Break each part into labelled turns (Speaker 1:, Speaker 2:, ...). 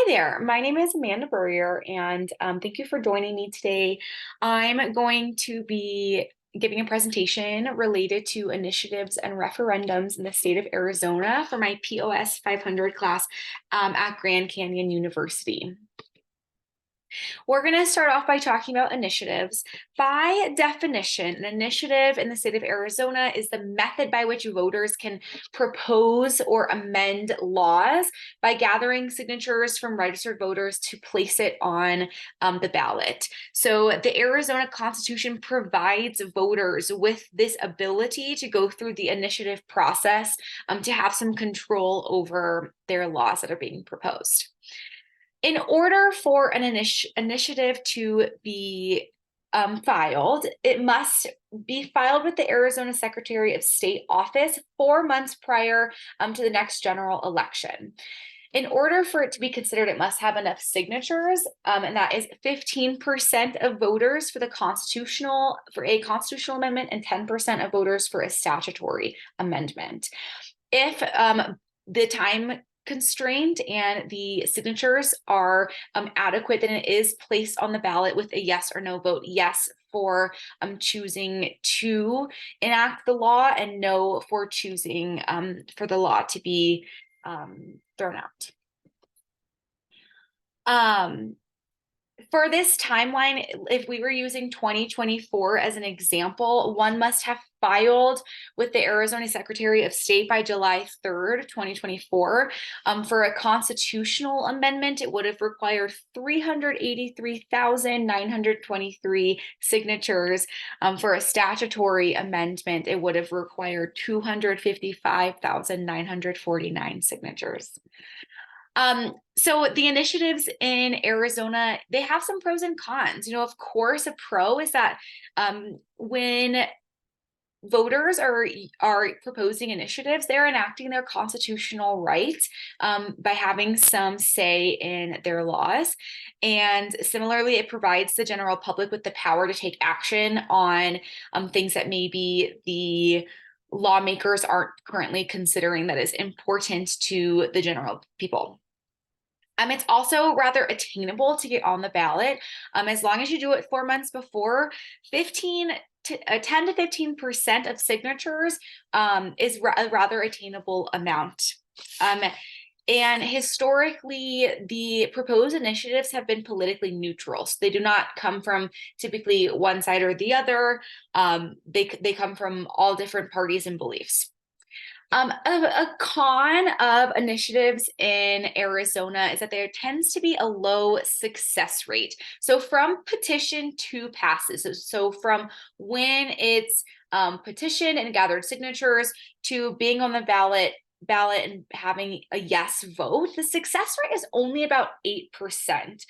Speaker 1: Hi there, my name is Amanda Burrier, and thank you for joining me today. I'm going to be giving a presentation related to initiatives and referendums in the state of Arizona for my POS 500 class at Grand Canyon University. We're going to start off by talking about initiatives. By definition, an initiative in the state of Arizona is the method by which voters can propose or amend laws by gathering signatures from registered voters to place it on the ballot. So the Arizona Constitution provides voters with this ability to go through the initiative process to have some control over their laws that are being proposed. In order for an initiative to be filed, it must be filed with the Arizona Secretary of State office 4 months prior to the next general election. In order for it to be considered, it must have enough signatures, and that is 15% of voters for a constitutional amendment and 10% of voters for a statutory amendment. If the time constraint and the signatures are adequate, then it is placed on the ballot with a yes or no vote. Yes for choosing to enact the law, and no for choosing for the law to be thrown out. For this timeline, if we were using 2024 as an example, one must have filed with the Arizona Secretary of State by July 3rd, 2024. For a constitutional amendment, it would have required 383,923 signatures. For a statutory amendment, it would have required 255,949 signatures. So the initiatives in Arizona, they have some pros and cons. Of course, a pro is that when voters are proposing initiatives, they're enacting their constitutional right by having some say in their laws. And similarly, it provides the general public with the power to take action on things that maybe the lawmakers aren't currently considering that is important to the general people. It's also rather attainable to get on the ballot. As long as you do it 4 months before, 10 to 15% of signatures is a rather attainable amount. And historically, the proposed initiatives have been politically neutral. So they do not come from typically one side or the other. They come from all different parties and beliefs. A con of initiatives in Arizona is that there tends to be a low success rate. So from petition to passes, so from when it's petitioned and gathered signatures to being on the ballot and having a yes vote, the success rate is only about 8%.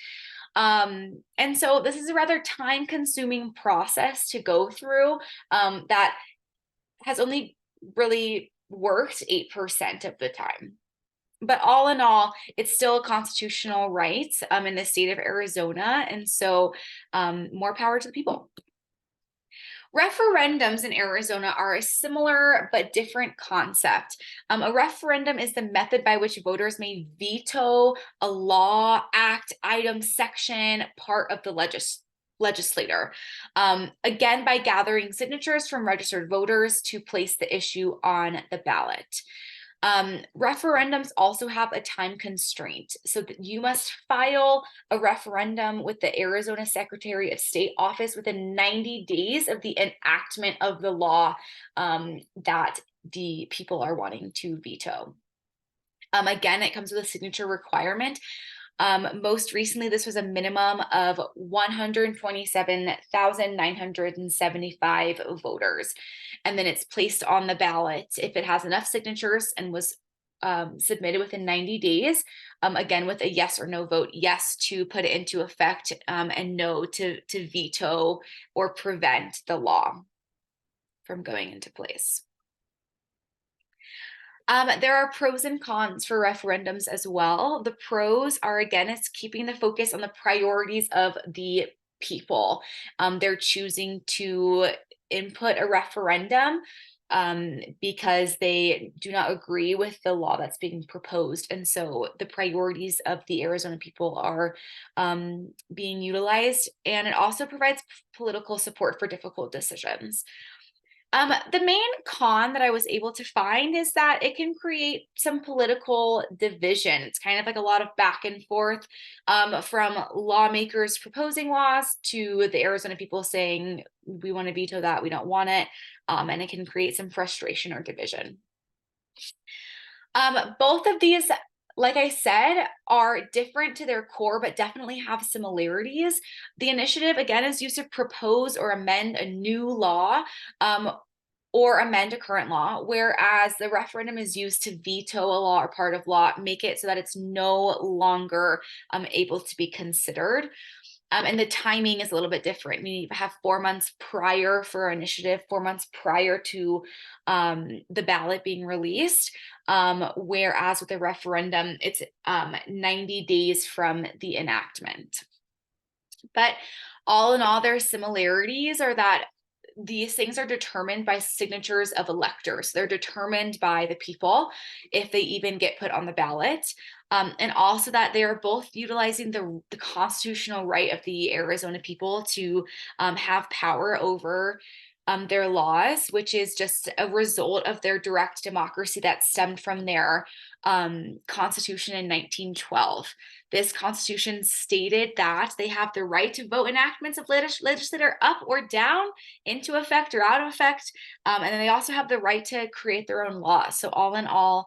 Speaker 1: And so this is a rather time-consuming process to go through that has only really worked 8% of the time. But all in all, it's still a constitutional right in the state of Arizona. And so more power to the people. Referendums in Arizona are a similar but different concept. A referendum is the method by which voters may veto a law, act, item, section, part of the legislator. Again, by gathering signatures from registered voters to place the issue on the ballot. Referendums also have a time constraint, so that you must file a referendum with the Arizona Secretary of State office within 90 days of the enactment of the law that the people are wanting to veto. Again, it comes with a signature requirement. Most recently, this was a minimum of 127,975 voters. And then it's placed on the ballot if it has enough signatures and was submitted within 90 days, again, with a yes or no vote, yes to put it into effect, and no to veto or prevent the law from going into place. There are pros and cons for referendums as well. The pros are, again, it's keeping the focus on the priorities of the people. They're choosing to input a referendum because they do not agree with the law that's being proposed. And so the priorities of the Arizona people are being utilized, and it also provides political support for difficult decisions. The main con that I was able to find is that it can create some political division. It's kind of like a lot of back and forth, from lawmakers proposing laws to the Arizona people saying, we want to veto that, we don't want it. And it can create some frustration or division. Both of these, like I said, are different to their core, but definitely have similarities. The initiative, again, is used to propose or amend a new law, or amend a current law, whereas the referendum is used to veto a law or part of law, make it so that it's no longer able to be considered. And the timing is a little bit different. You have 4 months prior for initiative, 4 months prior to the ballot being released, whereas with the referendum, it's 90 days from the enactment. But all in all, their similarities are that these things are determined by signatures of electors. They're determined by the people if they even get put on the ballot. And also that they are both utilizing the constitutional right of the Arizona people to have power over their laws, which is just a result of their direct democracy that stemmed from their constitution in 1912. This constitution stated that they have the right to vote enactments of legislature up or down, into effect or out of effect, and then they also have the right to create their own laws. So all in all,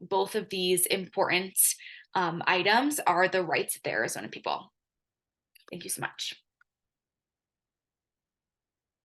Speaker 1: both of these important items are the rights of the Arizona people. Thank you so much.